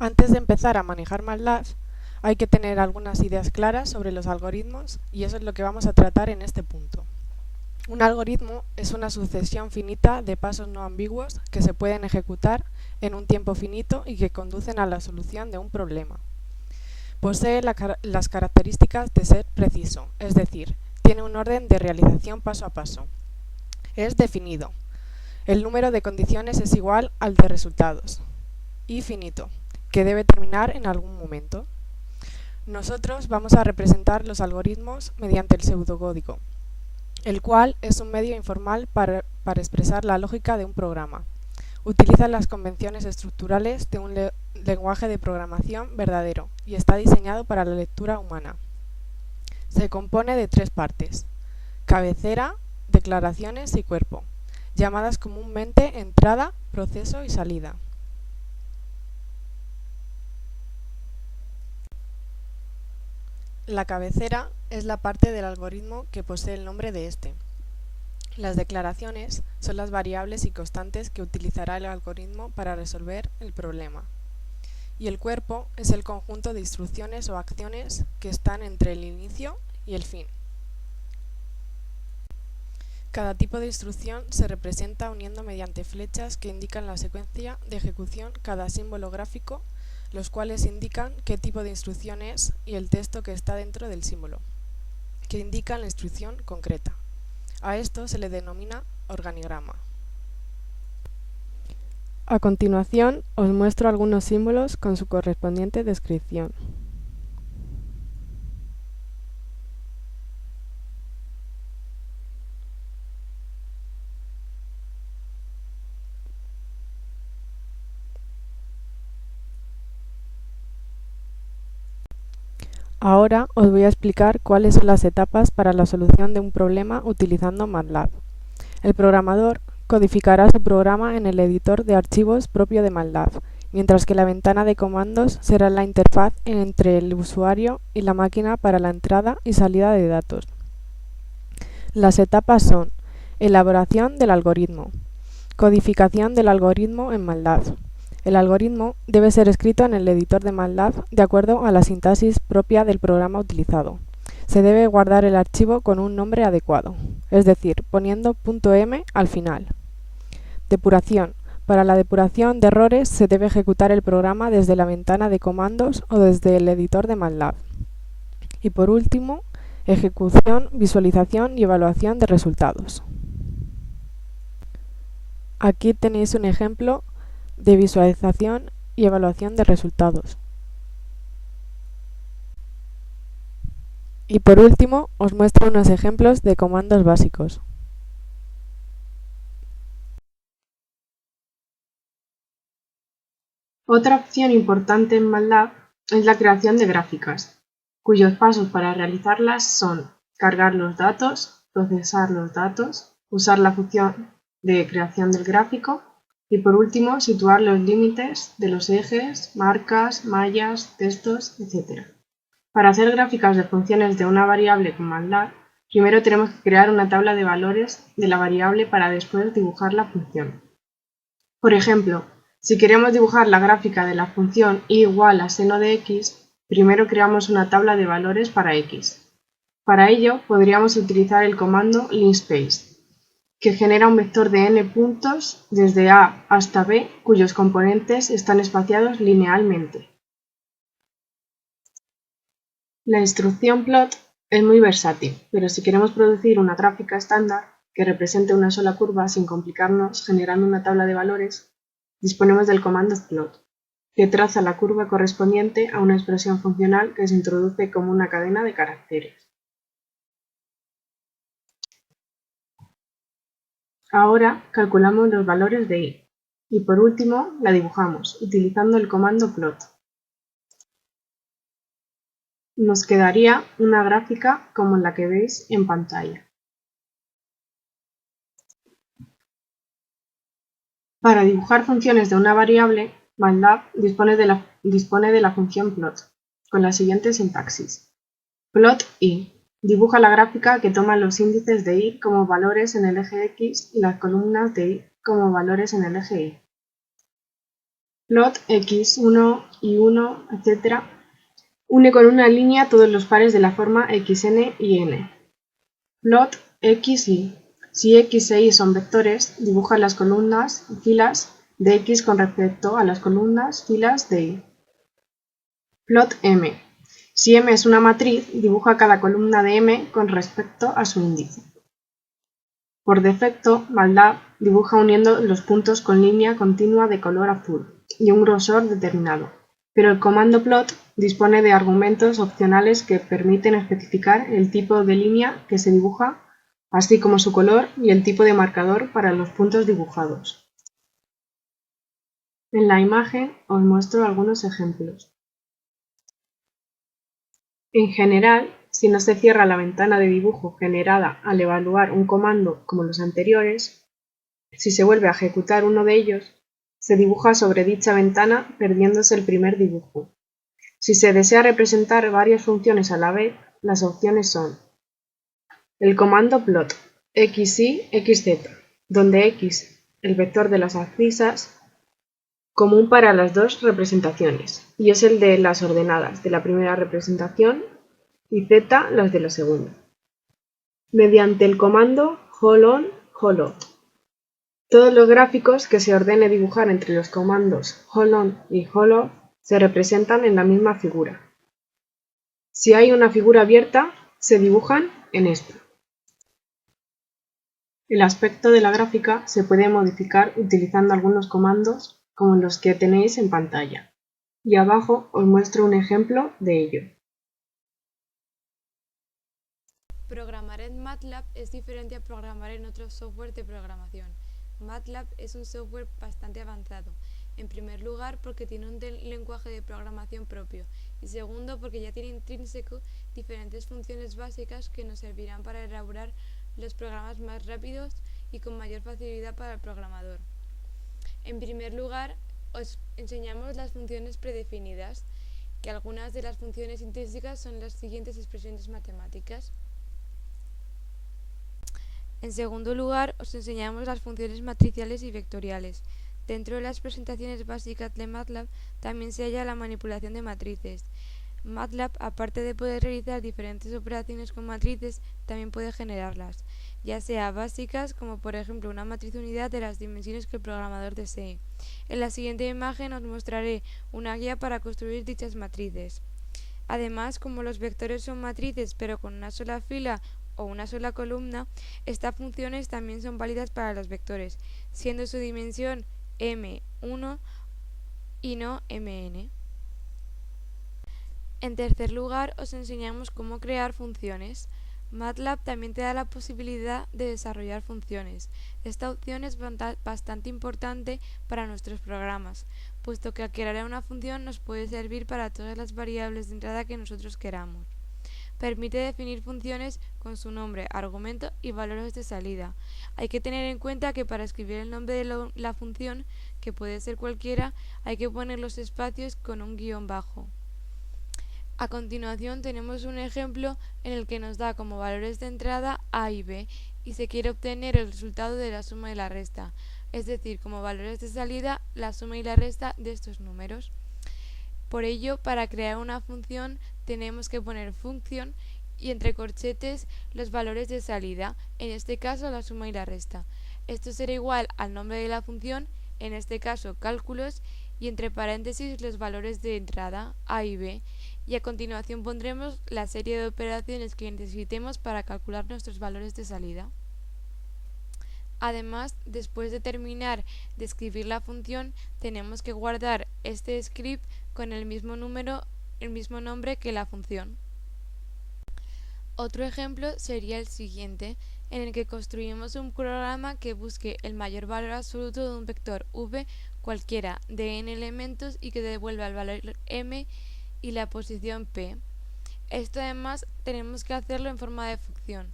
Antes de empezar a manejar MATLAB, hay que tener algunas ideas claras sobre los algoritmos y eso es lo que vamos a tratar en este punto. Un algoritmo es una sucesión finita de pasos no ambiguos que se pueden ejecutar en un tiempo finito y que conducen a la solución de un problema. Posee las características de ser preciso, es decir, tiene un orden de realización paso a paso. Es definido. El número de condiciones es igual al de resultados. Y finito, que debe terminar en algún momento. Nosotros vamos a representar los algoritmos mediante el pseudocódigo, el cual es un medio informal para expresar la lógica de un programa. Utiliza las convenciones estructurales de un lenguaje de programación verdadero y está diseñado para la lectura humana. Se compone de tres partes: cabecera, declaraciones y cuerpo, llamadas comúnmente entrada, proceso y salida. La cabecera es la parte del algoritmo que posee el nombre de este. Las declaraciones son las variables y constantes que utilizará el algoritmo para resolver el problema. Y el cuerpo es el conjunto de instrucciones o acciones que están entre el inicio y el fin. Cada tipo de instrucción se representa uniendo mediante flechas que indican la secuencia de ejecución cada símbolo gráfico, los cuales indican qué tipo de instrucción es, y el texto que está dentro del símbolo, que indica la instrucción concreta. A esto se le denomina organigrama. A continuación os muestro algunos símbolos con su correspondiente descripción. Ahora os voy a explicar cuáles son las etapas para la solución de un problema utilizando MATLAB. El programador codificará su programa en el editor de archivos propio de MATLAB, mientras que la ventana de comandos será la interfaz entre el usuario y la máquina para la entrada y salida de datos. Las etapas son: elaboración del algoritmo, codificación del algoritmo en MATLAB. El algoritmo debe ser escrito en el editor de MATLAB de acuerdo a la sintaxis propia del programa utilizado. Se debe guardar el archivo con un nombre adecuado, es decir, poniendo .m al final. Depuración. Para la depuración de errores se debe ejecutar el programa desde la ventana de comandos o desde el editor de MATLAB. Y por último, ejecución, visualización y evaluación de resultados. Aquí tenéis un ejemplo de visualización y evaluación de resultados. Y por último, os muestro unos ejemplos de comandos básicos. Otra opción importante en MATLAB es la creación de gráficas, cuyos pasos para realizarlas son cargar los datos, procesar los datos, usar la función de creación del gráfico y por último situar los límites de los ejes, marcas, mallas, textos, etc. Para hacer gráficas de funciones de una variable con MATLAB, primero tenemos que crear una tabla de valores de la variable para después dibujar la función. Por ejemplo, si queremos dibujar la gráfica de la función y igual a seno de x, primero creamos una tabla de valores para x. Para ello, podríamos utilizar el comando linspace, que genera un vector de n puntos desde a hasta b, cuyos componentes están espaciados linealmente. La instrucción plot es muy versátil, pero si queremos producir una gráfica estándar que represente una sola curva sin complicarnos generando una tabla de valores, disponemos del comando plot, que traza la curva correspondiente a una expresión funcional que se introduce como una cadena de caracteres. Ahora calculamos los valores de y, y por último la dibujamos utilizando el comando plot. Nos quedaría una gráfica como la que veis en pantalla. Para dibujar funciones de una variable, MATLAB dispone de la función plot, con la siguiente sintaxis. Plot y. Dibuja la gráfica que toma los índices de y como valores en el eje x y las columnas de y como valores en el eje y. Plot x1, y1, etc. Une con una línea todos los pares de la forma xn y n. Plot x, y. Si x e y son vectores, dibuja las columnas y filas de x con respecto a las columnas, filas de y. Plot m. Si m es una matriz, dibuja cada columna de m con respecto a su índice. Por defecto, MATLAB dibuja uniendo los puntos con línea continua de color azul y un grosor determinado, pero el comando plot dispone de argumentos opcionales que permiten especificar el tipo de línea que se dibuja, así como su color y el tipo de marcador para los puntos dibujados. En la imagen os muestro algunos ejemplos. En general, si no se cierra la ventana de dibujo generada al evaluar un comando como los anteriores, si se vuelve a ejecutar uno de ellos, se dibuja sobre dicha ventana perdiéndose el primer dibujo. Si se desea representar varias funciones a la vez, las opciones son el comando plot, xy, xz, donde x, el vector de las abscisas, común para las dos representaciones, y es el de las ordenadas de la primera representación y z las de la segunda. Mediante el comando hold-on, hold-off. Todos los gráficos que se ordene dibujar entre los comandos hold-on y hold-off se representan en la misma figura. Si hay una figura abierta, se dibujan en esta. El aspecto de la gráfica se puede modificar utilizando algunos comandos como los que tenéis en pantalla, y abajo os muestro un ejemplo de ello. Programar en MATLAB es diferente a programar en otros software de programación. MATLAB es un software bastante avanzado, en primer lugar porque tiene un lenguaje de programación propio y segundo porque ya tiene intrínseco diferentes funciones básicas que nos servirán para elaborar los programas más rápidos y con mayor facilidad para el programador. En primer lugar, os enseñamos las funciones predefinidas, que algunas de las funciones intrínsecas son las siguientes expresiones matemáticas. En segundo lugar, os enseñamos las funciones matriciales y vectoriales. Dentro de las presentaciones básicas de MATLAB también se halla la manipulación de matrices. MATLAB, aparte de poder realizar diferentes operaciones con matrices, también puede generarlas, ya sea básicas, como por ejemplo una matriz unidad de las dimensiones que el programador desee. En la siguiente imagen os mostraré una guía para construir dichas matrices. Además, como los vectores son matrices pero con una sola fila o una sola columna, estas funciones también son válidas para los vectores, siendo su dimensión m1 y no mn. En tercer lugar, os enseñamos cómo crear funciones. MATLAB también te da la posibilidad de desarrollar funciones. Esta opción es bastante importante para nuestros programas, puesto que al crear una función nos puede servir para todas las variables de entrada que nosotros queramos. Permite definir funciones con su nombre, argumento y valores de salida. Hay que tener en cuenta que para escribir el nombre de la función, que puede ser cualquiera, hay que poner los espacios con un guión bajo. A continuación tenemos un ejemplo en el que nos da como valores de entrada a y b y se quiere obtener el resultado de la suma y la resta, es decir, como valores de salida la suma y la resta de estos números. Por ello, para crear una función tenemos que poner función y entre corchetes los valores de salida, en este caso la suma y la resta. Esto será igual al nombre de la función, en este caso cálculos, y entre paréntesis los valores de entrada a y b, y a continuación pondremos la serie de operaciones que necesitemos para calcular nuestros valores de salida. Además, después de terminar de escribir la función, tenemos que guardar este script con el mismo nombre que la función. Otro ejemplo sería el siguiente, en el que construimos un programa que busque el mayor valor absoluto de un vector v cualquiera de n elementos y que devuelva el valor m y la posición p. Esto además tenemos que hacerlo en forma de función.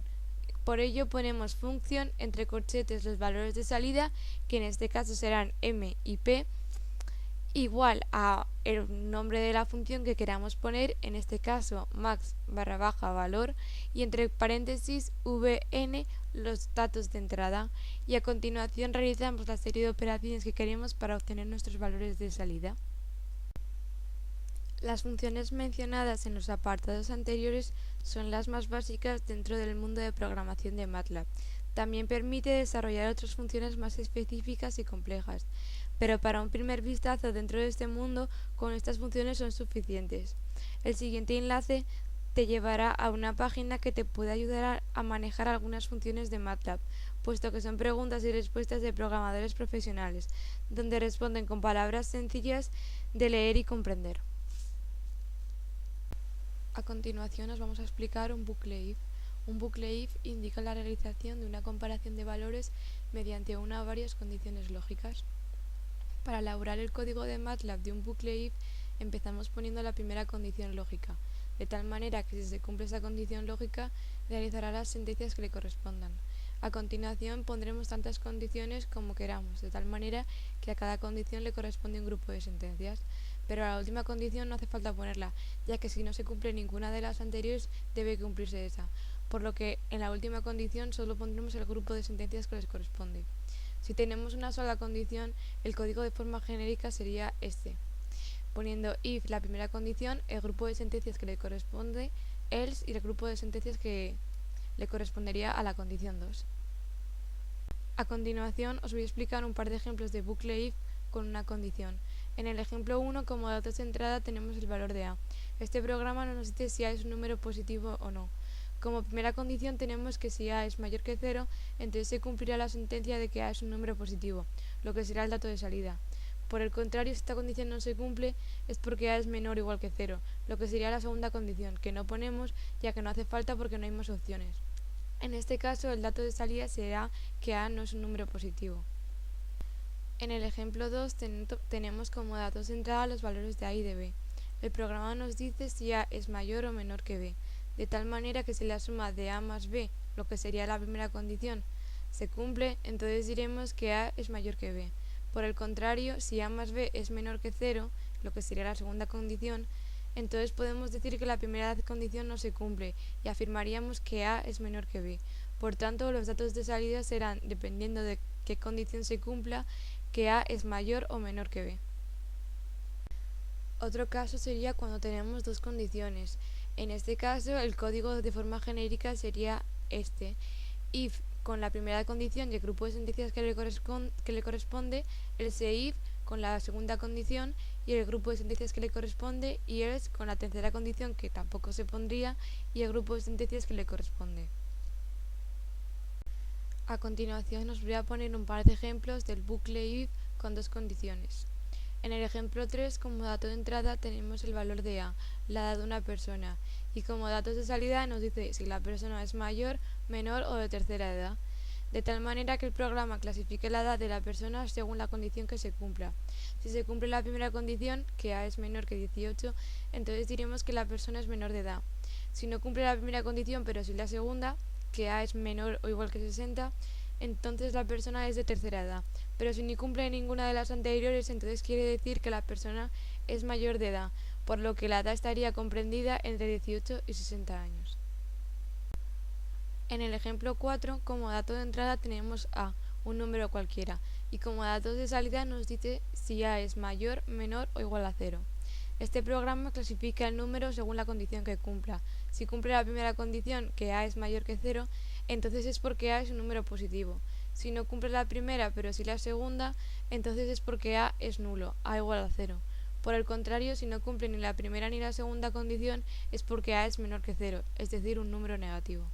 Por ello ponemos función entre corchetes los valores de salida, que en este caso serán m y p, igual a el nombre de la función que queramos poner, en este caso max _valor, y entre paréntesis vn los datos de entrada y a continuación realizamos la serie de operaciones que queremos para obtener nuestros valores de salida. Las funciones mencionadas en los apartados anteriores son las más básicas dentro del mundo de programación de MATLAB. También permite desarrollar otras funciones más específicas y complejas, pero para un primer vistazo dentro de este mundo, con estas funciones son suficientes. El siguiente enlace te llevará a una página que te puede ayudar a manejar algunas funciones de MATLAB, puesto que son preguntas y respuestas de programadores profesionales, donde responden con palabras sencillas de leer y comprender. A continuación os vamos a explicar un bucle if. Un bucle if indica la realización de una comparación de valores mediante una o varias condiciones lógicas. Para elaborar el código de MATLAB de un bucle if, empezamos poniendo la primera condición lógica, de tal manera que si se cumple esa condición lógica, realizará las sentencias que le correspondan. A continuación pondremos tantas condiciones como queramos, de tal manera que a cada condición le corresponde un grupo de sentencias, pero a la última condición no hace falta ponerla, ya que si no se cumple ninguna de las anteriores debe cumplirse esa, por lo que en la última condición solo pondremos el grupo de sentencias que les corresponde. Si tenemos una sola condición, el código de forma genérica sería este, poniendo if la primera condición, el grupo de sentencias que le corresponde, else y el grupo de sentencias que le correspondería a la condición 2. A continuación os voy a explicar un par de ejemplos de bucle if con una condición. En el ejemplo 1, como datos de entrada tenemos el valor de a. Este programa no nos dice si a es un número positivo o no. Como primera condición tenemos que si a es mayor que 0, entonces se cumplirá la sentencia de que a es un número positivo, lo que será el dato de salida. Por el contrario, si esta condición no se cumple, es porque a es menor o igual que 0, lo que sería la segunda condición, que no ponemos ya que no hace falta porque no hay más opciones. En este caso, el dato de salida será que a no es un número positivo. En el ejemplo 2 tenemos como datos de entrada los valores de a y de b. El programa nos dice si a es mayor o menor que b, de tal manera que si la suma de a más b, lo que sería la primera condición, se cumple, entonces diremos que a es mayor que b. Por el contrario, si a más b es menor que 0, lo que sería la segunda condición, entonces podemos decir que la primera condición no se cumple y afirmaríamos que a es menor que b. Por tanto, los datos de salida serán, dependiendo de qué condición se cumpla, que a es mayor o menor que b. Otro caso sería cuando tenemos dos condiciones. En este caso, el código de forma genérica sería este. If con la primera condición y el grupo de sentencias que le corresponde, else if con la segunda condición y el grupo de sentencias que le corresponde, y else con la tercera condición que tampoco se pondría y el grupo de sentencias que le corresponde. A continuación os voy a poner un par de ejemplos del bucle if con dos condiciones. En el ejemplo 3, como dato de entrada tenemos el valor de a, la edad de una persona, y como datos de salida nos dice si la persona es mayor, menor o de tercera edad, de tal manera que el programa clasifique la edad de la persona según la condición que se cumpla. Si se cumple la primera condición, que a es menor que 18, entonces diremos que la persona es menor de edad. Si no cumple la primera condición pero sí la segunda, que a es menor o igual que 60, entonces la persona es de tercera edad, pero si ni cumple ninguna de las anteriores, entonces quiere decir que la persona es mayor de edad, por lo que la edad estaría comprendida entre 18 y 60 años. En el ejemplo 4, como dato de entrada tenemos a, un número cualquiera, y como datos de salida nos dice si a es mayor, menor o igual a 0. Este programa clasifica el número según la condición que cumpla. Si cumple la primera condición, que a es mayor que 0, entonces es porque a es un número positivo. Si no cumple la primera, pero sí la segunda, entonces es porque a es nulo, a igual a 0. Por el contrario, si no cumple ni la primera ni la segunda condición, es porque a es menor que 0, es decir, un número negativo.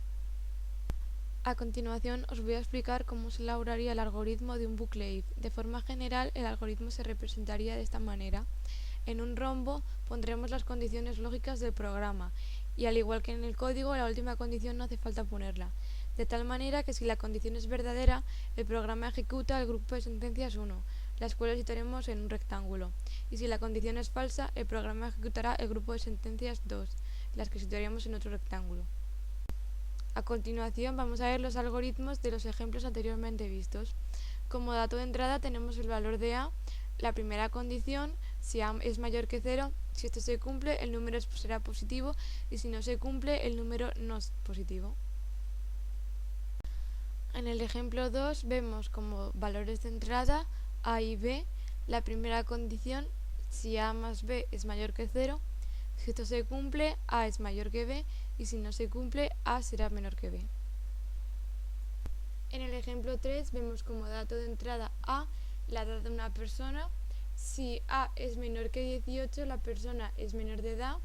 A continuación os voy a explicar cómo se elaboraría el algoritmo de un bucle if. De forma general, el algoritmo se representaría de esta manera. En un rombo pondremos las condiciones lógicas del programa, y al igual que en el código, la última condición no hace falta ponerla, de tal manera que si la condición es verdadera, el programa ejecuta el grupo de sentencias 1, las cuales citaremos en un rectángulo, y si la condición es falsa, el programa ejecutará el grupo de sentencias 2, las que situaremos en otro rectángulo. A continuación vamos a ver los algoritmos de los ejemplos anteriormente vistos. Como dato de entrada tenemos el valor de a, la primera condición, si a es mayor que 0, si esto se cumple el número será positivo y si no se cumple el número no es positivo. En el ejemplo 2 vemos como valores de entrada a y b. La primera condición, si a más b es mayor que 0, si esto se cumple, a es mayor que b, y si no se cumple, a será menor que b. En el ejemplo 3 vemos como dato de entrada a la edad de una persona. Si a es menor que 18, la persona es menor de edad.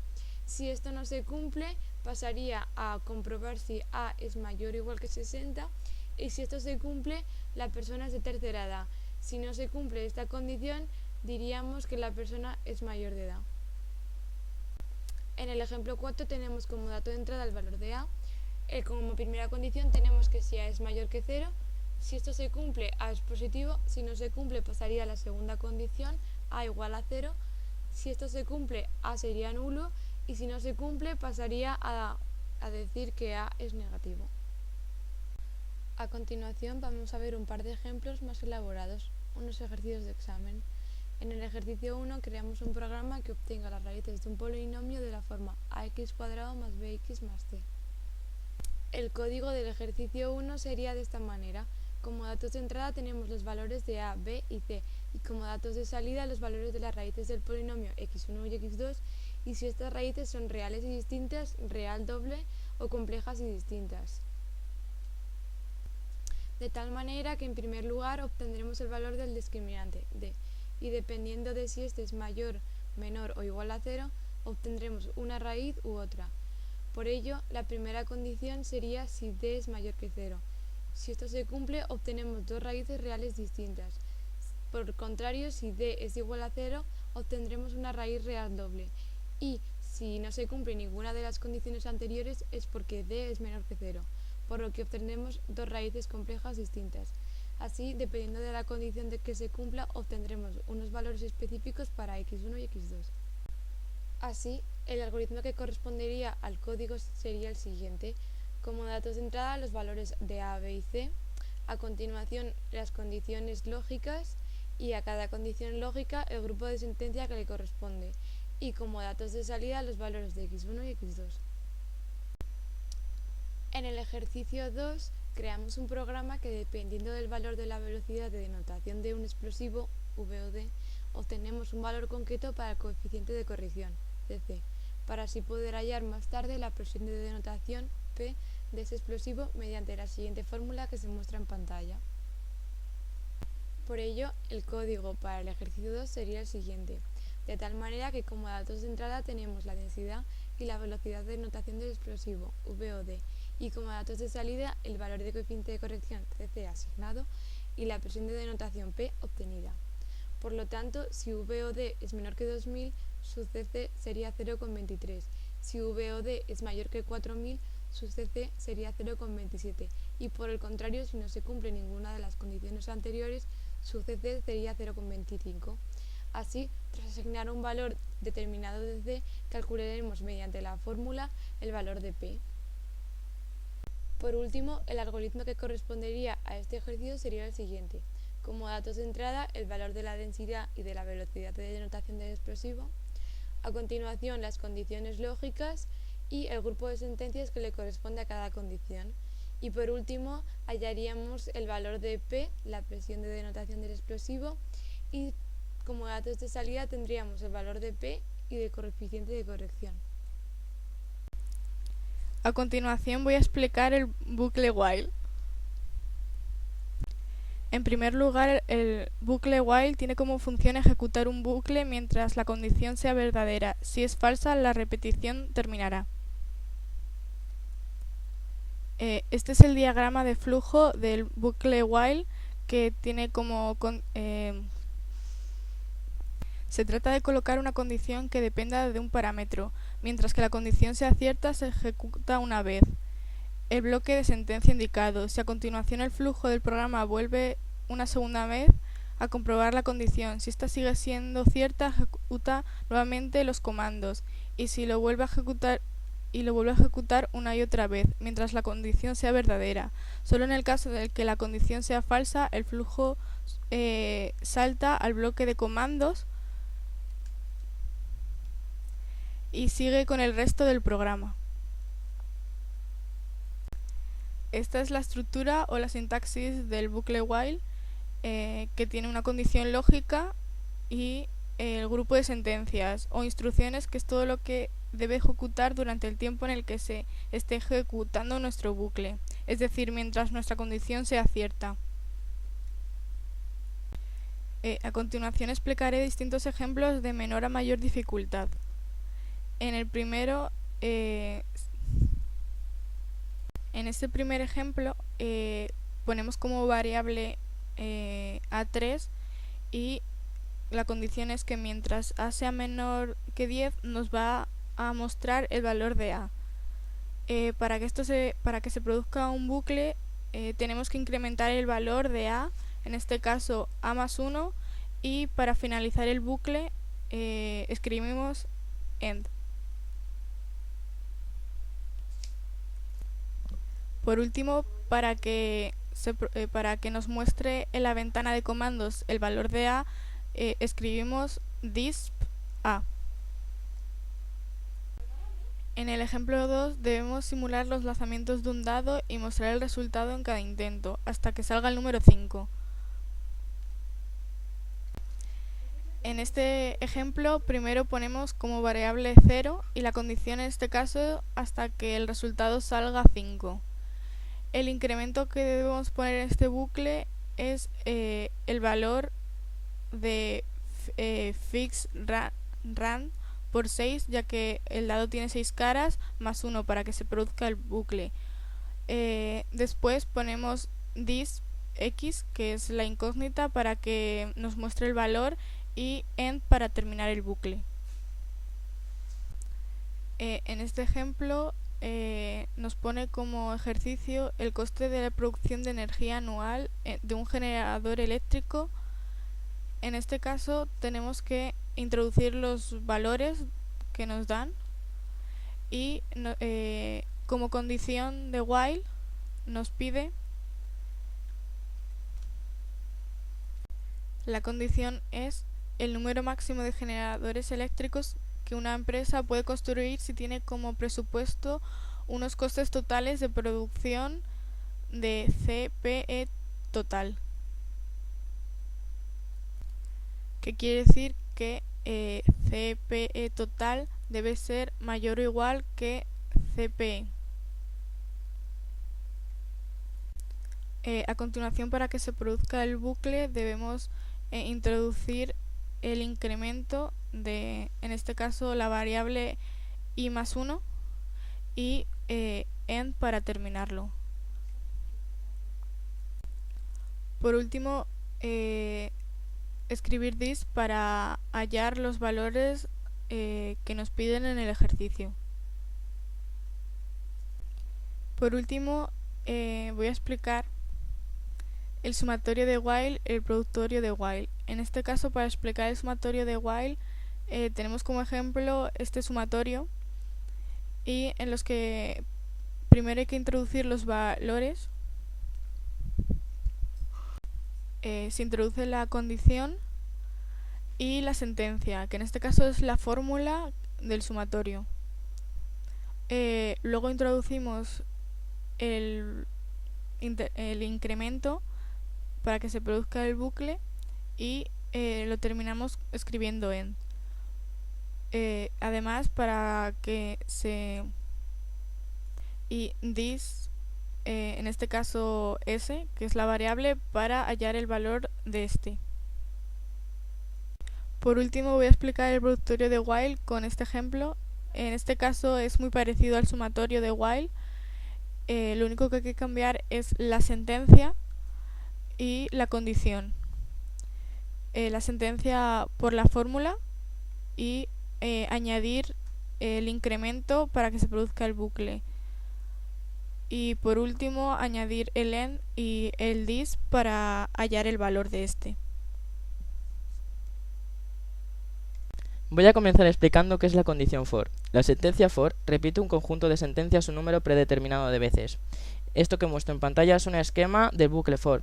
Si esto no se cumple, pasaría a comprobar si a es mayor o igual que 60, y si esto se cumple, la persona es de tercera edad. Si no se cumple esta condición, diríamos que la persona es mayor de edad. En el ejemplo 4 tenemos como dato de entrada el valor de a. Como primera condición tenemos que si a es mayor que 0, si esto se cumple, a es positivo. Si no se cumple, pasaría a la segunda condición, a igual a 0. Si esto se cumple, a sería nulo, y si no se cumple, pasaría a decir que a es negativo. A continuación vamos a ver un par de ejemplos más elaborados, unos ejercicios de examen. En el ejercicio 1 creamos un programa que obtenga las raíces de un polinomio de la forma ax² más bx más c. El código del ejercicio 1 sería de esta manera. Como datos de entrada tenemos los valores de a, b y c, y como datos de salida los valores de las raíces del polinomio x1 y x2, y si estas raíces son reales y distintas, real doble o complejas y distintas. De tal manera que en primer lugar obtendremos el valor del discriminante d, y dependiendo de si este es mayor, menor o igual a 0, obtendremos una raíz u otra. Por ello, la primera condición sería si d es mayor que 0. Si esto se cumple, obtenemos dos raíces reales distintas. Por el contrario, si d es igual a 0, obtendremos una raíz real doble. Y si no se cumple ninguna de las condiciones anteriores, es porque d es menor que 0, por lo que obtendremos dos raíces complejas distintas. Así, dependiendo de la condición de que se cumpla, obtendremos unos valores específicos para x1 y x2. Así, el algoritmo que correspondería al código sería el siguiente. Como datos de entrada, los valores de a, b y c. A continuación, las condiciones lógicas, y a cada condición lógica el grupo de sentencia que le corresponde. Y como datos de salida, los valores de x1 y x2. En el ejercicio 2 creamos un programa que, dependiendo del valor de la velocidad de denotación de un explosivo, v o d, obtenemos un valor concreto para el coeficiente de corrección, cc, para así poder hallar más tarde la presión de denotación, p, de ese explosivo mediante la siguiente fórmula que se muestra en pantalla. Por ello, el código para el ejercicio 2 sería el siguiente, de tal manera que como datos de entrada tenemos la densidad y la velocidad de denotación del explosivo, v o d, y como datos de salida el valor de coeficiente de corrección, cc, asignado, y la presión de denotación, p, obtenida. Por lo tanto, si v o d es menor que 2000, su cc sería 0,23. Si v o d es mayor que 4000, su cc sería 0,27. Y por el contrario, si no se cumple ninguna de las condiciones anteriores, su cc sería 0,25. Así, tras asignar un valor determinado de c, calcularemos mediante la fórmula el valor de p. Por último, el algoritmo que correspondería a este ejercicio sería el siguiente. Como datos de entrada, el valor de la densidad y de la velocidad de denotación del explosivo. A continuación, las condiciones lógicas y el grupo de sentencias que le corresponde a cada condición. Y por último, hallaríamos el valor de P, la presión de denotación del explosivo, y como datos de salida tendríamos el valor de P y de coeficiente de corrección. A continuación voy a explicar el bucle while. En primer lugar, el bucle while tiene como función ejecutar un bucle mientras la condición sea verdadera. Si es falsa, la repetición terminará. Este es el diagrama de flujo del bucle while, que tiene como se trata de colocar una condición que dependa de un parámetro. Mientras que la condición sea cierta, se ejecuta una vez el bloque de sentencia indicado. Si a continuación el flujo del programa vuelve una segunda vez a comprobar la condición, si ésta sigue siendo cierta, ejecuta nuevamente los comandos, y si lo vuelve a ejecutar una y otra vez, mientras la condición sea verdadera. Solo en el caso de que la condición sea falsa, el flujo salta al bloque de comandos y sigue con el resto del programa. Esta es la estructura o la sintaxis del bucle while, que tiene una condición lógica y el grupo de sentencias o instrucciones, que es todo lo que debe ejecutar durante el tiempo en el que se esté ejecutando nuestro bucle, es decir, mientras nuestra condición sea cierta. A continuación explicaré distintos ejemplos de menor a mayor dificultad. En el primero, en este primer ejemplo, ponemos como variable A3 y la condición es que mientras A sea menor que 10 nos va a mostrar el valor de A. Para que se produzca un bucle, tenemos que incrementar el valor de A, en este caso A más 1, y para finalizar el bucle escribimos end. Por último, para que nos muestre en la ventana de comandos el valor de A, escribimos disp A. En el ejemplo 2 debemos simular los lanzamientos de un dado y mostrar el resultado en cada intento, hasta que salga el número 5. En este ejemplo primero ponemos como variable 0 y la condición en este caso hasta que el resultado salga 5. El incremento que debemos poner en este bucle es el valor de fix rand por 6, ya que el dado tiene 6 caras, más 1 para que se produzca el bucle. Después ponemos this x, que es la incógnita, para que nos muestre el valor, y end para terminar el bucle. En este ejemplo nos pone como ejercicio el coste de la producción de energía anual de un generador eléctrico. En este caso tenemos que introducir los valores que nos dan y como condición de while nos pide la condición es el número máximo de generadores eléctricos que una empresa puede construir si tiene como presupuesto unos costes totales de producción de CPE total, que quiere decir que CPE total debe ser mayor o igual que CPE. A continuación, para que se produzca el bucle debemos introducir el incremento de, en este caso, la variable i más 1 y end para terminarlo. Por último, escribir this para hallar los valores que nos piden en el ejercicio. Por último, voy a explicar el sumatorio de while, el productorio de while. En este caso, para explicar el sumatorio de while, tenemos como ejemplo este sumatorio, y en los que primero hay que introducir los valores. Se introduce la condición y la sentencia, que en este caso es la fórmula del sumatorio. Luego introducimos el incremento para que se produzca el bucle y lo terminamos escribiendo end. Además, para que y this, en este caso s, que es la variable, para hallar el valor de este. Por último, voy a explicar el productorio de while con este ejemplo. En este caso es muy parecido al sumatorio de while. Lo único que hay que cambiar es la sentencia y la condición. La sentencia por la fórmula y añadir el incremento para que se produzca el bucle. Y por último, añadir el end y el this para hallar el valor de este. Voy a comenzar explicando qué es la condición for. La sentencia for repite un conjunto de sentencias un número predeterminado de veces. Esto que muestro en pantalla es un esquema del bucle for.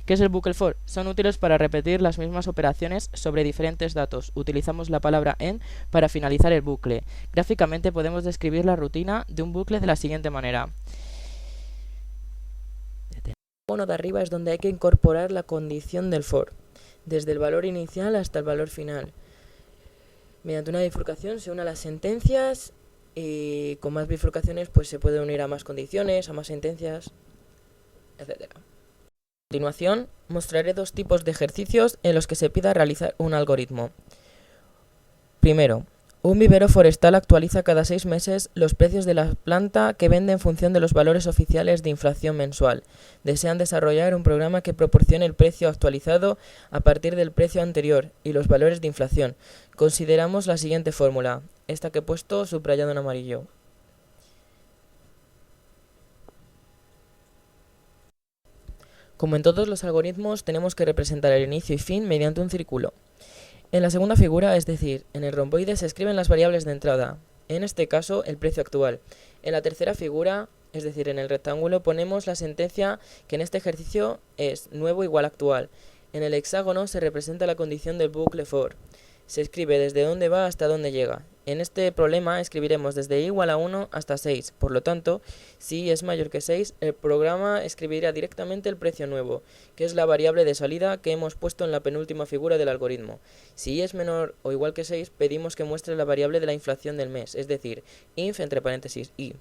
¿Qué es el bucle for? Son útiles para repetir las mismas operaciones sobre diferentes datos. Utilizamos la palabra end para finalizar el bucle. Gráficamente podemos describir la rutina de un bucle de la siguiente manera. icono de arriba es donde hay que incorporar la condición del for, desde el valor inicial hasta el valor final. Mediante una bifurcación se unen las sentencias y con más bifurcaciones pues se puede unir a más condiciones, a más sentencias, etc. A continuación mostraré dos tipos de ejercicios en los que se pida realizar un algoritmo. Primero, un vivero forestal actualiza cada 6 meses los precios de la planta que vende en función de los valores oficiales de inflación mensual. Desean desarrollar un programa que proporcione el precio actualizado a partir del precio anterior y los valores de inflación. Consideramos la siguiente fórmula, esta que he puesto subrayado en amarillo. Como en todos los algoritmos, tenemos que representar el inicio y fin mediante un círculo. En la segunda figura, es decir, en el romboide, se escriben las variables de entrada, en este caso el precio actual. En la tercera figura, es decir, en el rectángulo, ponemos la sentencia que en este ejercicio es nuevo igual actual. En el hexágono se representa la condición del bucle for. Se escribe desde dónde va hasta dónde llega. En este problema escribiremos desde i igual a 1 hasta 6. Por lo tanto, si i es mayor que 6, el programa escribirá directamente el precio nuevo, que es la variable de salida que hemos puesto en la penúltima figura del algoritmo. Si i es menor o igual que 6, pedimos que muestre la variable de la inflación del mes, es decir, inf entre paréntesis i.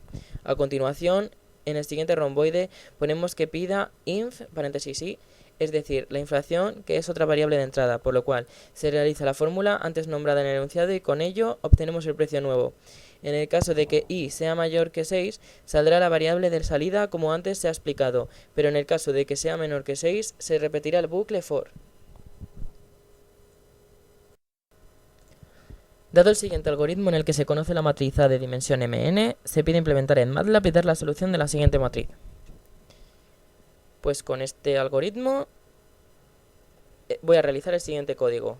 A continuación, en el siguiente romboide, ponemos que pida inf paréntesis i, es decir, la inflación, que es otra variable de entrada, por lo cual se realiza la fórmula antes nombrada en el enunciado y con ello obtenemos el precio nuevo. En el caso de que i sea mayor que 6, saldrá la variable de salida como antes se ha explicado, pero en el caso de que sea menor que 6, se repetirá el bucle for. Dado el siguiente algoritmo en el que se conoce la matriz A de dimensión mn, se pide implementar en MATLAB y dar la solución de la siguiente matriz. Pues con este algoritmo voy a realizar el siguiente código.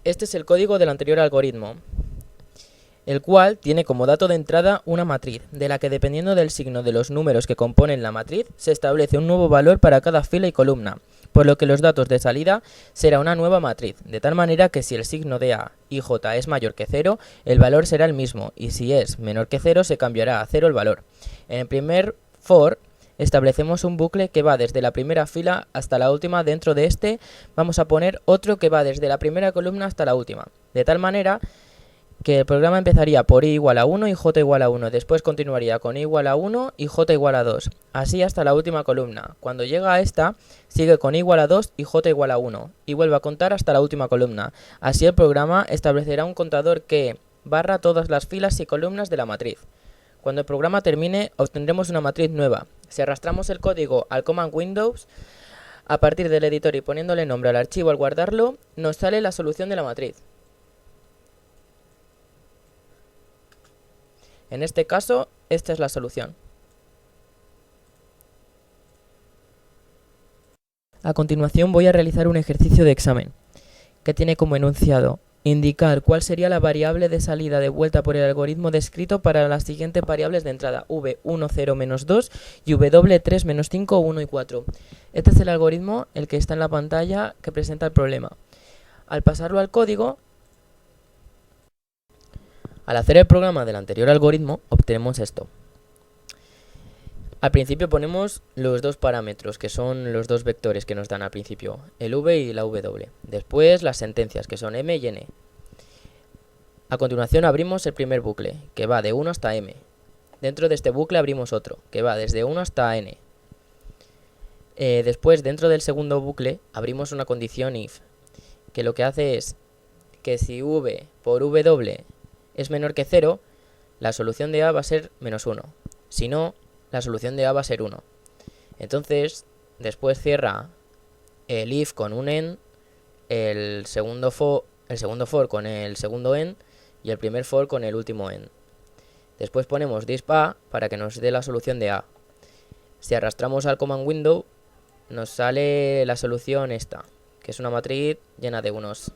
Este es el código del anterior algoritmo, el cual tiene como dato de entrada una matriz, de la que dependiendo del signo de los números que componen la matriz, se establece un nuevo valor para cada fila y columna, por lo que los datos de salida será una nueva matriz, de tal manera que si el signo de A y J es mayor que 0, el valor será el mismo, y si es menor que 0, se cambiará a 0 el valor. En el primer for, establecemos un bucle que va desde la primera fila hasta la última. Dentro de este vamos a poner otro que va desde la primera columna hasta la última, de tal manera que el programa empezaría por i igual a 1 y j igual a 1, después continuaría con i igual a 1 y j igual a 2, así hasta la última columna. Cuando llega a esta, sigue con i igual a 2 y j igual a 1, y vuelve a contar hasta la última columna. Así el programa establecerá un contador que barra todas las filas y columnas de la matriz. Cuando el programa termine, obtendremos una matriz nueva. Si arrastramos el código al command Windows, a partir del editor y poniéndole nombre al archivo al guardarlo, nos sale la solución de la matriz. En este caso, esta es la solución. A continuación voy a realizar un ejercicio de examen, que tiene como enunciado indicar cuál sería la variable de salida de vuelta por el algoritmo descrito para las siguientes variables de entrada, v1, 0, menos 2 y w3, menos 5, 1 y 4. Este es el algoritmo, el que está en la pantalla, que presenta el problema. Al pasarlo al código, al hacer el programa del anterior algoritmo, obtenemos esto. Al principio ponemos los dos parámetros, que son los dos vectores que nos dan al principio, el v y la w. Después las sentencias, que son m y n. A continuación abrimos el primer bucle, que va de 1 hasta m. Dentro de este bucle abrimos otro, que va desde 1 hasta n. Después, dentro del segundo bucle, abrimos una condición if, que lo que hace es que si v por w es menor que 0, la solución de A va a ser menos 1. Si no, la solución de A va a ser 1. Entonces, después cierra el if con un end, el segundo for con el segundo end y el primer for con el último end. Después ponemos disp A para que nos dé la solución de A. Si arrastramos al command window, nos sale la solución esta, que es una matriz llena de unos.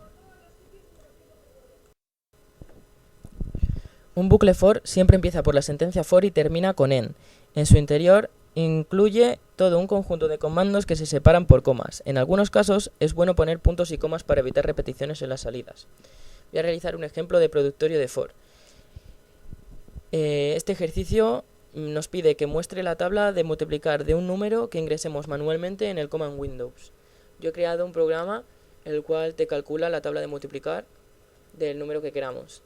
Un bucle for siempre empieza por la sentencia for y termina con end. En su interior incluye todo un conjunto de comandos que se separan por comas. En algunos casos es bueno poner puntos y comas para evitar repeticiones en las salidas. Voy a realizar un ejemplo de productorio de for. Este ejercicio nos pide que muestre la tabla de multiplicar de un número que ingresemos manualmente en el Command Windows. Yo he creado un programa el cual te calcula la tabla de multiplicar del número que queramos.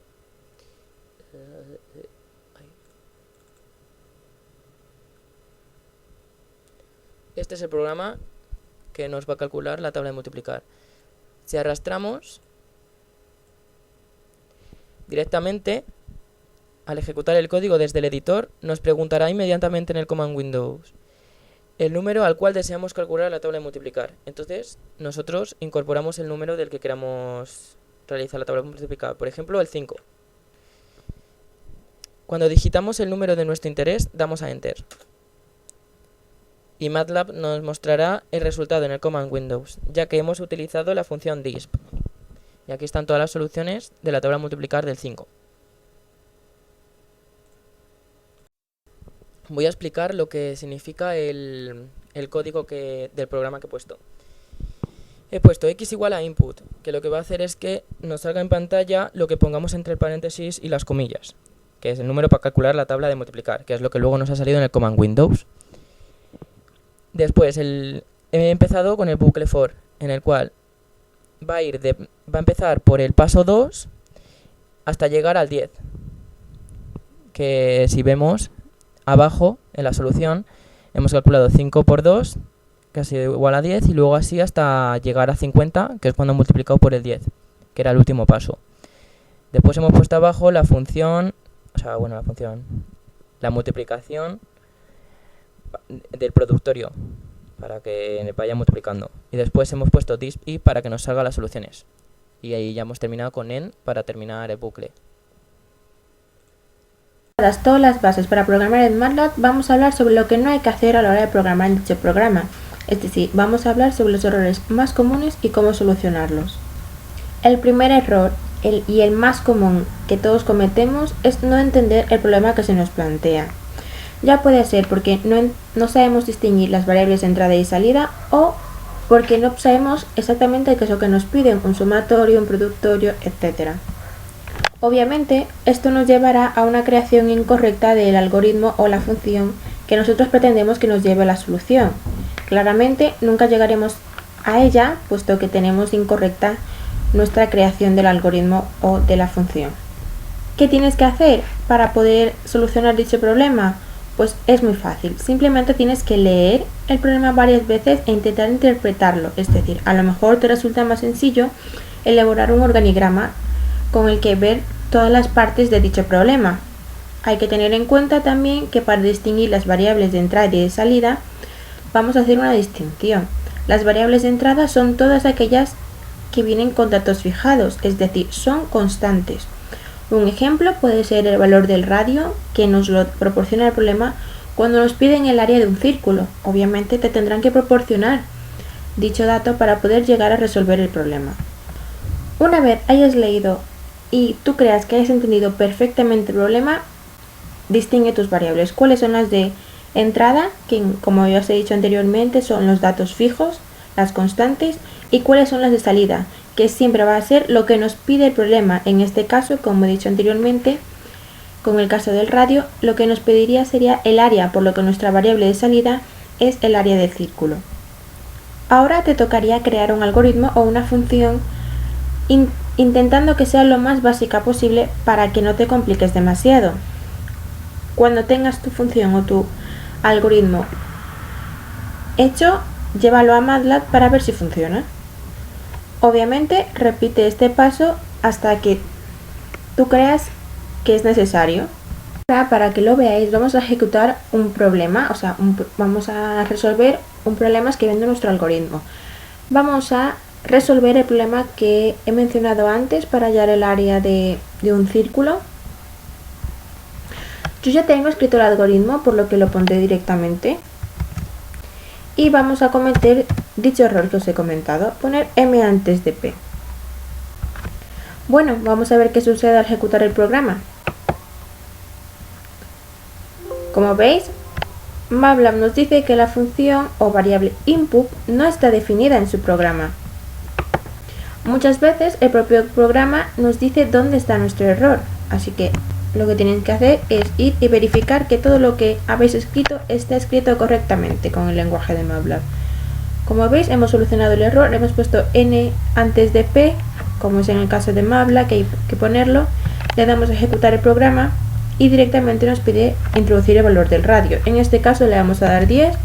Este es el programa que nos va a calcular la tabla de multiplicar. Si arrastramos directamente, al ejecutar el código desde el editor, nos preguntará inmediatamente en el Command Windows el número al cual deseamos calcular la tabla de multiplicar. Entonces, nosotros incorporamos el número del que queramos realizar la tabla de multiplicar. Por ejemplo, el 5. Cuando digitamos el número de nuestro interés, damos a Enter. Y MATLAB nos mostrará el resultado en el Command Windows, ya que hemos utilizado la función disp. Y aquí están todas las soluciones de la tabla de multiplicar del 5. Voy a explicar lo que significa el código del programa que he puesto. He puesto x igual a input, que lo que va a hacer es que nos salga en pantalla lo que pongamos entre el paréntesis y las comillas, que es el número para calcular la tabla de multiplicar, que es lo que luego nos ha salido en el Command Windows. Después he empezado con el bucle for, en el cual va a empezar por el paso 2 hasta llegar al 10, que si vemos abajo en la solución hemos calculado 5 por 2, que ha sido igual a 10, y luego así hasta llegar a 50, que es cuando he multiplicado por el 10, que era el último paso. Después hemos puesto abajo la función, la multiplicación del productorio, para que vaya multiplicando. Y después hemos puesto disp y para que nos salga las soluciones. Y ahí ya hemos terminado con en para terminar el bucle. Dadas todas las bases para programar en MATLAB, vamos a hablar sobre lo que no hay que hacer a la hora de programar en dicho programa. Es decir, vamos a hablar sobre los errores más comunes y cómo solucionarlos. El primer error, y el más común que todos cometemos, es no entender el problema que se nos plantea. Ya puede ser porque no sabemos distinguir las variables de entrada y salida, o porque no sabemos exactamente qué es lo que nos piden, un sumatorio, un productorio, etc. Obviamente, esto nos llevará a una creación incorrecta del algoritmo o la función que nosotros pretendemos que nos lleve a la solución. Claramente, nunca llegaremos a ella, puesto que tenemos incorrecta nuestra creación del algoritmo o de la función. ¿Qué tienes que hacer para poder solucionar dicho problema? Pues es muy fácil. Simplemente tienes que leer el problema varias veces e intentar interpretarlo. Es decir, a lo mejor te resulta más sencillo elaborar un organigrama con el que ver todas las partes de dicho problema. Hay que tener en cuenta también que para distinguir las variables de entrada y de salida vamos a hacer una distinción. Las variables de entrada son todas aquellas que vienen con datos fijados, es decir, son constantes. Un ejemplo puede ser el valor del radio, que nos lo proporciona el problema cuando nos piden el área de un círculo. Obviamente te tendrán que proporcionar dicho dato para poder llegar a resolver el problema. Una vez hayas leído y tú creas que hayas entendido perfectamente el problema, distingue tus variables. ¿Cuáles son las de entrada? Que, como ya os he dicho anteriormente, son los datos fijos, las constantes. ¿Y cuáles son las de salida? Que siempre va a ser lo que nos pide el problema. En este caso, como he dicho anteriormente, con el caso del radio, lo que nos pediría sería el área, por lo que nuestra variable de salida es el área del círculo. Ahora te tocaría crear un algoritmo o una función intentando que sea lo más básica posible para que no te compliques demasiado. Cuando tengas tu función o tu algoritmo hecho, llévalo a MATLAB para ver si funciona. Obviamente, repite este paso hasta que tú creas que es necesario. Ahora, para que lo veáis, vamos a ejecutar un problema, vamos a resolver un problema escribiendo nuestro algoritmo. Vamos a resolver el problema que he mencionado antes para hallar el área de un círculo. Yo ya tengo escrito el algoritmo, por lo que lo pondré directamente. Y vamos a cometer dicho error que os he comentado, poner m antes de p. Bueno, vamos a ver qué sucede al ejecutar el programa. Como veis, MATLAB nos dice que la función o variable input no está definida en su programa. Muchas veces el propio programa nos dice dónde está nuestro error, así que lo que tenéis que hacer es ir y verificar que todo lo que habéis escrito está escrito correctamente con el lenguaje de MATLAB. Como veis, hemos solucionado el error, hemos puesto n antes de p, como es en el caso de MATLAB, que hay que ponerlo, le damos a ejecutar el programa y directamente nos pide introducir el valor del radio. En este caso le vamos a dar 10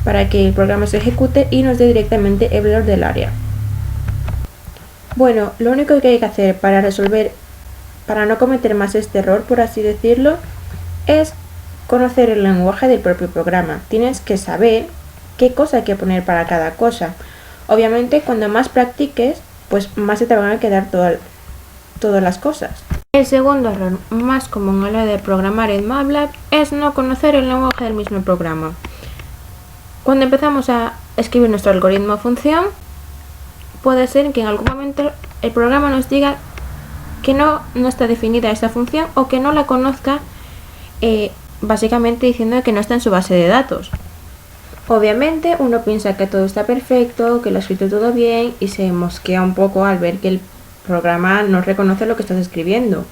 para que el programa se ejecute y nos dé directamente el valor del área. Bueno, lo único que hay que hacer para no cometer más este error, por así decirlo, es conocer el lenguaje del propio programa. Tienes que saber qué cosa hay que poner para cada cosa. Obviamente, cuando más practiques, pues más se te van a quedar todas las cosas. El segundo error más común a la hora de programar en MATLAB es no conocer el lenguaje del mismo programa. Cuando empezamos a escribir nuestro algoritmo o función, puede ser que en algún momento el programa nos diga que no está definida esa función o que no la conozca, básicamente diciendo que no está en su base de datos. Obviamente uno piensa que todo está perfecto, que lo ha escrito todo bien y se mosquea un poco al ver que el programa no reconoce lo que estás escribiendo.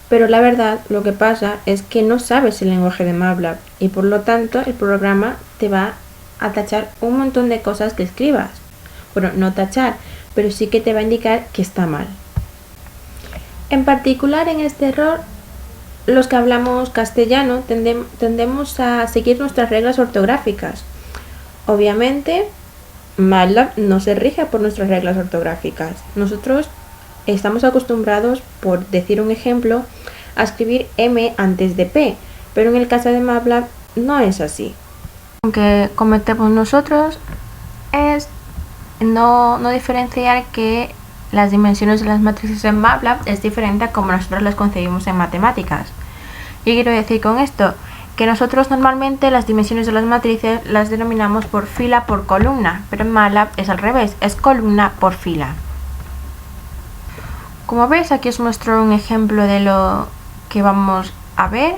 Pero la verdad, lo que pasa es que no sabes el lenguaje de MATLAB y por lo tanto el programa te va a tachar un montón de cosas que escribas. Bueno, no tachar, pero sí que te va a indicar que está mal. En particular en este error, los que hablamos castellano tendemos a seguir nuestras reglas ortográficas. Obviamente, MATLAB no se rige por nuestras reglas ortográficas. Nosotros estamos acostumbrados, por decir un ejemplo, a escribir M antes de P, pero en el caso de MATLAB no es así. Lo que cometemos nosotros es no diferenciar que las dimensiones de las matrices en MATLAB es diferente a como nosotros las concebimos en matemáticas. ¿Qué quiero decir con esto? Que nosotros normalmente las dimensiones de las matrices las denominamos por fila por columna, pero en MATLAB es al revés, es columna por fila. Como veis, aquí os muestro un ejemplo de lo que vamos a ver.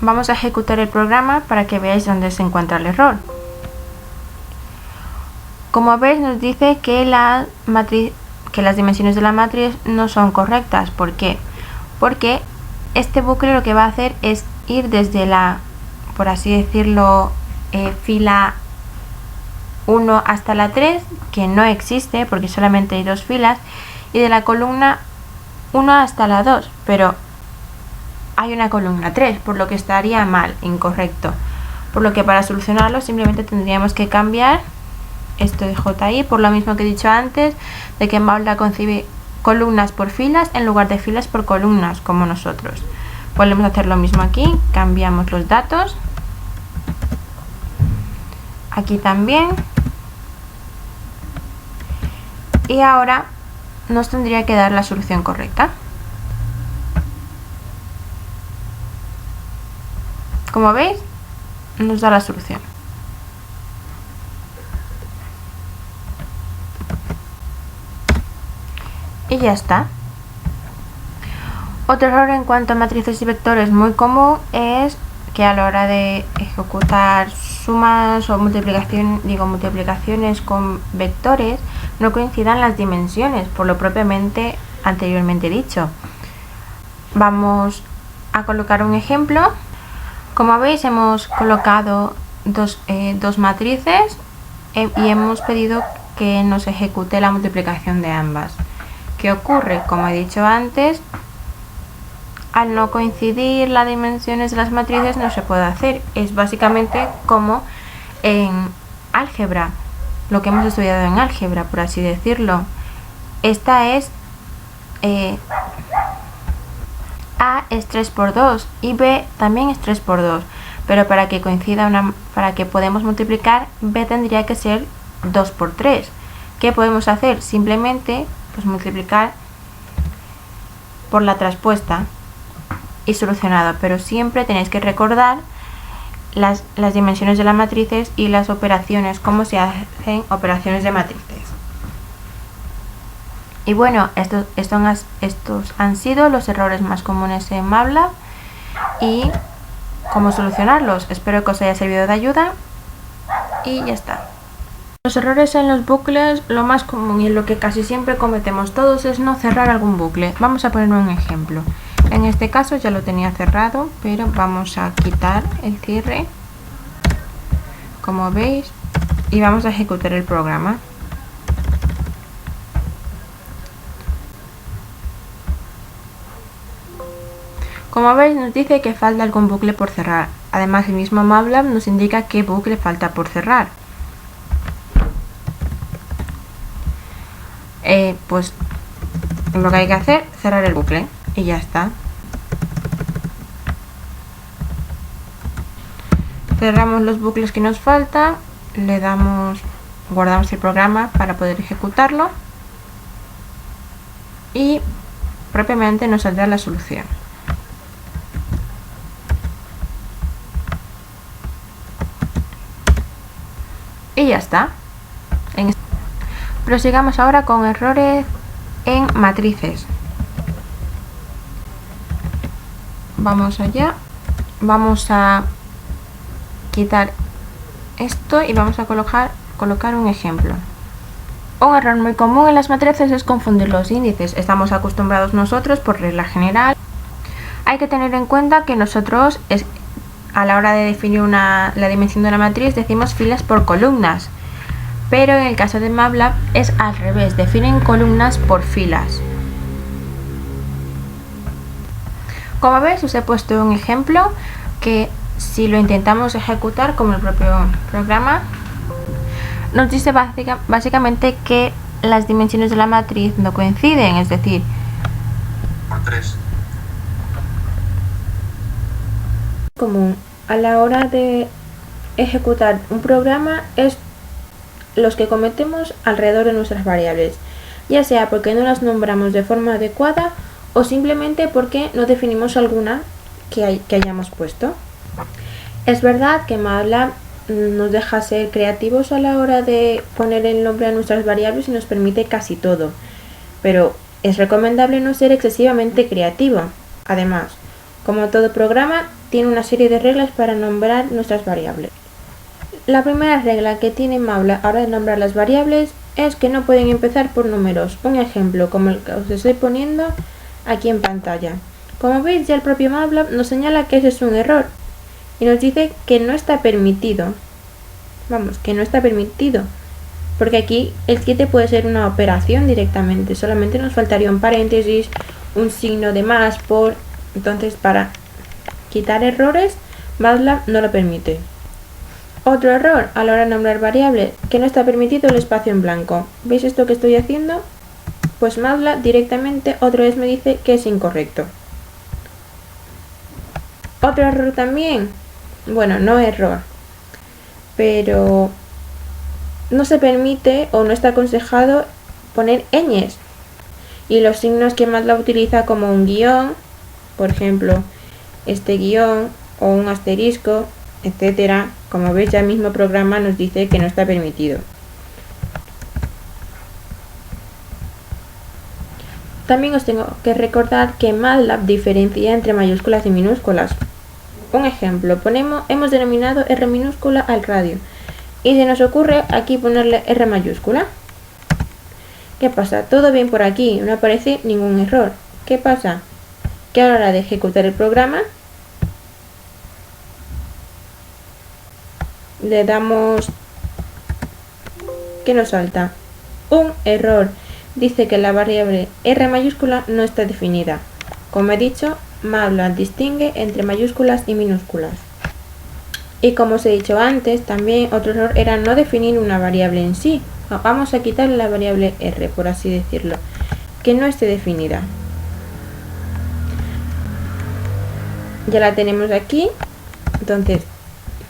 Vamos a ejecutar el programa para que veáis dónde se encuentra el error. Como veis, nos dice que las dimensiones de la matriz no son correctas. ¿Por qué? Porque este bucle lo que va a hacer es ir desde la, por así decirlo, fila 1 hasta la 3, que no existe porque solamente hay dos filas, y de la columna 1 hasta la 2, pero hay una columna 3, por lo que estaría mal, incorrecto. Por lo que para solucionarlo simplemente tendríamos que cambiar esto de JI, por lo mismo que he dicho antes, de que MATLAB concibe columnas por filas en lugar de filas por columnas, como nosotros. Podemos hacer lo mismo aquí, cambiamos los datos, aquí también, y ahora nos tendría que dar la solución correcta. Como veis, nos da la solución. Y ya está. Otro error en cuanto a matrices y vectores muy común es que a la hora de ejecutar sumas o multiplicaciones con vectores no coincidan las dimensiones, por lo propiamente anteriormente dicho. Vamos a colocar un ejemplo. Como veis, hemos colocado dos matrices y hemos pedido que nos ejecute la multiplicación de ambas. ¿Qué ocurre? Como he dicho antes, al no coincidir las dimensiones de las matrices no se puede hacer. Es básicamente como en álgebra, lo que hemos estudiado en álgebra, por así decirlo. Esta es A es 3 por 2 y B también es 3 por 2, pero para que coincida para que podamos multiplicar, B tendría que ser 2 por 3. ¿Qué podemos hacer? Simplemente pues multiplicar por la traspuesta y solucionado, pero siempre tenéis que recordar las dimensiones de las matrices y las operaciones, cómo se hacen operaciones de matrices. Y bueno, estos han sido los errores más comunes en MATLAB y cómo solucionarlos. Espero que os haya servido de ayuda y ya está. Los errores en los bucles, lo más común y lo que casi siempre cometemos todos es no cerrar algún bucle. Vamos a poner un ejemplo. En este caso ya lo tenía cerrado, pero vamos a quitar el cierre, como veis, y vamos a ejecutar el programa. Como veis, nos dice que falta algún bucle por cerrar. Además, el mismo MATLAB nos indica qué bucle falta por cerrar. Pues lo que hay que hacer es cerrar el bucle y ya está. Cerramos los bucles que nos faltan, guardamos el programa para poder ejecutarlo y propiamente nos saldrá la solución. Y ya está. Prosigamos ahora con errores en matrices. Vamos allá. Vamos a quitar esto y vamos a colocar un ejemplo. Un error muy común en las matrices es confundir los índices. Estamos acostumbrados nosotros, por regla general. Hay que tener en cuenta que nosotros a la hora de definir la dimensión de una matriz decimos filas por columnas, pero en el caso de MATLAB es al revés, definen columnas por filas. Como veis, os he puesto un ejemplo que si lo intentamos ejecutar como el propio programa, nos dice básicamente que las dimensiones de la matriz no coinciden, es decir, por 3. Común a la hora de ejecutar un programa es los que cometemos alrededor de nuestras variables, ya sea porque no las nombramos de forma adecuada o simplemente porque no definimos alguna que hayamos puesto. Es verdad que MATLAB nos deja ser creativos a la hora de poner el nombre a nuestras variables y nos permite casi todo, pero es recomendable no ser excesivamente creativo. Además, como todo programa, tiene una serie de reglas para nombrar nuestras variables. La primera regla que tiene MATLAB a la hora de nombrar las variables es que no pueden empezar por números. Un ejemplo como el que os estoy poniendo aquí en pantalla. Como veis, ya el propio MATLAB nos señala que ese es un error y nos dice que no está permitido. Vamos, que no está permitido, porque aquí el 7 puede ser una operación directamente, solamente nos faltaría un paréntesis, un signo de más, por. Entonces, para quitar errores, MATLAB no lo permite. Otro error a la hora de nombrar variables, que no está permitido el espacio en blanco. ¿Veis esto que estoy haciendo? Pues MATLAB directamente otra vez me dice que es incorrecto. Otro error también, bueno, no error, pero no se permite o no está aconsejado poner ñes. Y los signos que MATLAB utiliza como un guión, por ejemplo, este guión o un asterisco, etcétera, como veis ya el mismo programa nos dice que no está permitido. También os tengo que recordar que MATLAB diferencia entre mayúsculas y minúsculas. Un ejemplo, hemos denominado R minúscula al radio y se nos ocurre aquí ponerle R mayúscula. ¿Qué pasa? Todo bien por aquí, no aparece ningún error. ¿Qué pasa? Que a la hora de ejecutar el programa le damos, ¿qué nos salta? Un error. Dice que la variable R mayúscula no está definida. Como he dicho, MATLAB distingue entre mayúsculas y minúsculas. Y como os he dicho antes, también otro error era no definir una variable en sí. Vamos a quitar la variable R, por así decirlo, que no esté definida. Ya la tenemos aquí, entonces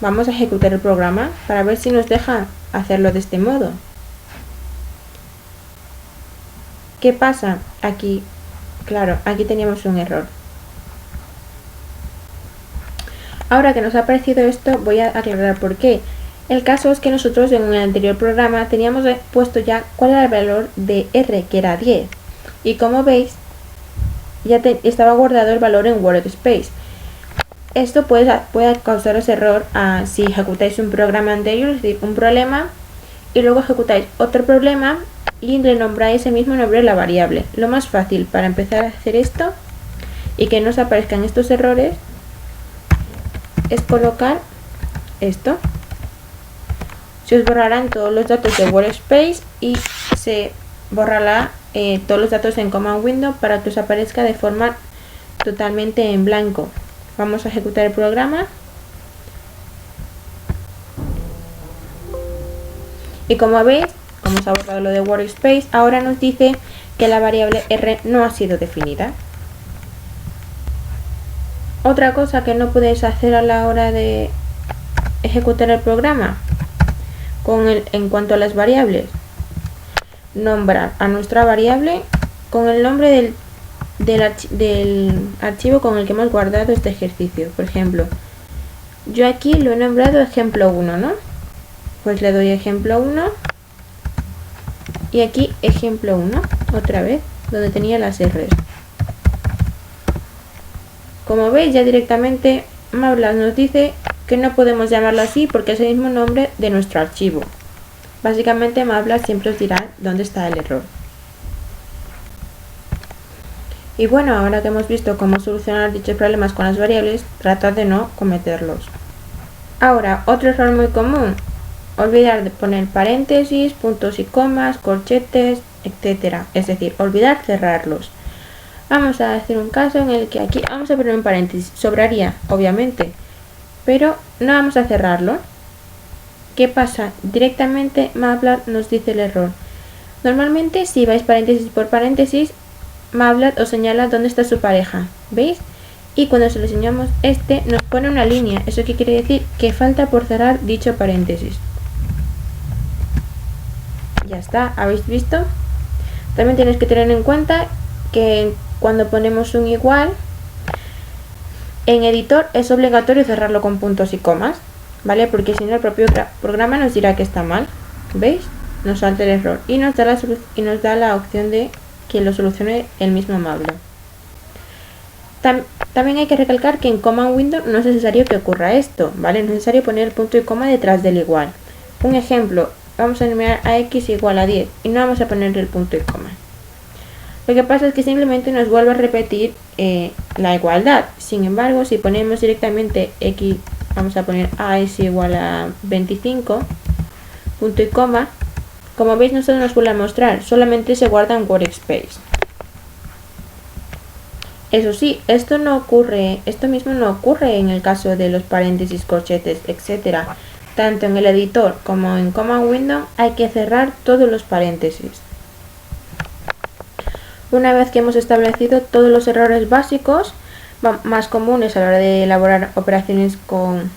vamos a ejecutar el programa para ver si nos deja hacerlo de este modo. ¿Qué pasa? Aquí, claro, aquí teníamos un error. Ahora que nos ha aparecido esto, voy a aclarar por qué. El caso es que nosotros en un anterior programa teníamos puesto ya cuál era el valor de R, que era 10. Y como veis, ya estaba guardado el valor en Workspace. Esto puede causaros error si ejecutáis un programa anterior, es decir, un problema, y luego ejecutáis otro problema y le nombráis el mismo nombre de la variable. Lo más fácil para empezar a hacer esto y que no os aparezcan estos errores es colocar esto. Se os borrarán todos los datos de Workspace y se borrará todos los datos en Command Window para que os aparezca de forma totalmente en blanco. Vamos a ejecutar el programa. Y como veis, como se ha borrado lo de Workspace, ahora nos dice que la variable R no ha sido definida. Otra cosa que no podéis hacer a la hora de ejecutar el programa en cuanto a las variables, nombrar a nuestra variable con el nombre del archivo con el que hemos guardado este ejercicio. Por ejemplo, yo aquí lo he nombrado ejemplo 1, ¿no? Pues le doy ejemplo 1 y aquí ejemplo 1, otra vez, donde tenía las R's. Como veis, ya directamente MATLAB nos dice que no podemos llamarlo así porque es el mismo nombre de nuestro archivo. Básicamente MATLAB siempre os dirá dónde está el error. Y bueno, ahora que hemos visto cómo solucionar dichos problemas con las variables, tratad de no cometerlos. Ahora, otro error muy común: olvidar de poner paréntesis, puntos y comas, corchetes, etc. Es decir, olvidar cerrarlos. Vamos a hacer un caso en el que aquí vamos a poner un paréntesis. Sobraría, obviamente, pero no vamos a cerrarlo. ¿Qué pasa? Directamente MATLAB nos dice el error. Normalmente, si vais paréntesis por paréntesis, MATLAB os señala dónde está su pareja. ¿Veis? Y cuando seleccionamos este, nos pone una línea. ¿Eso qué quiere decir? Que falta por cerrar dicho paréntesis. Ya está, ¿habéis visto? También tenéis que tener en cuenta que cuando ponemos un igual, en editor es obligatorio cerrarlo con puntos y comas, ¿vale? Porque si no, el propio programa nos dirá que está mal. ¿Veis? Nos salta el error y nos da la opción de que lo solucione el mismo MATLAB. También hay que recalcar que en Command Window no es necesario que ocurra esto, ¿vale? No es necesario poner el punto y coma detrás del igual. Un ejemplo, vamos a enumerar a x igual a 10 y no vamos a ponerle el punto y coma. Lo que pasa es que simplemente nos vuelve a repetir la igualdad. Sin embargo, si ponemos directamente x, vamos a poner a es igual a 25, punto y coma, como veis no se nos vuelve a mostrar, solamente se guarda en Workspace. Eso sí, esto mismo no ocurre en el caso de los paréntesis, corchetes, etc. Tanto en el editor como en Command Window hay que cerrar todos los paréntesis. Una vez que hemos establecido todos los errores básicos más comunes a la hora de elaborar operaciones con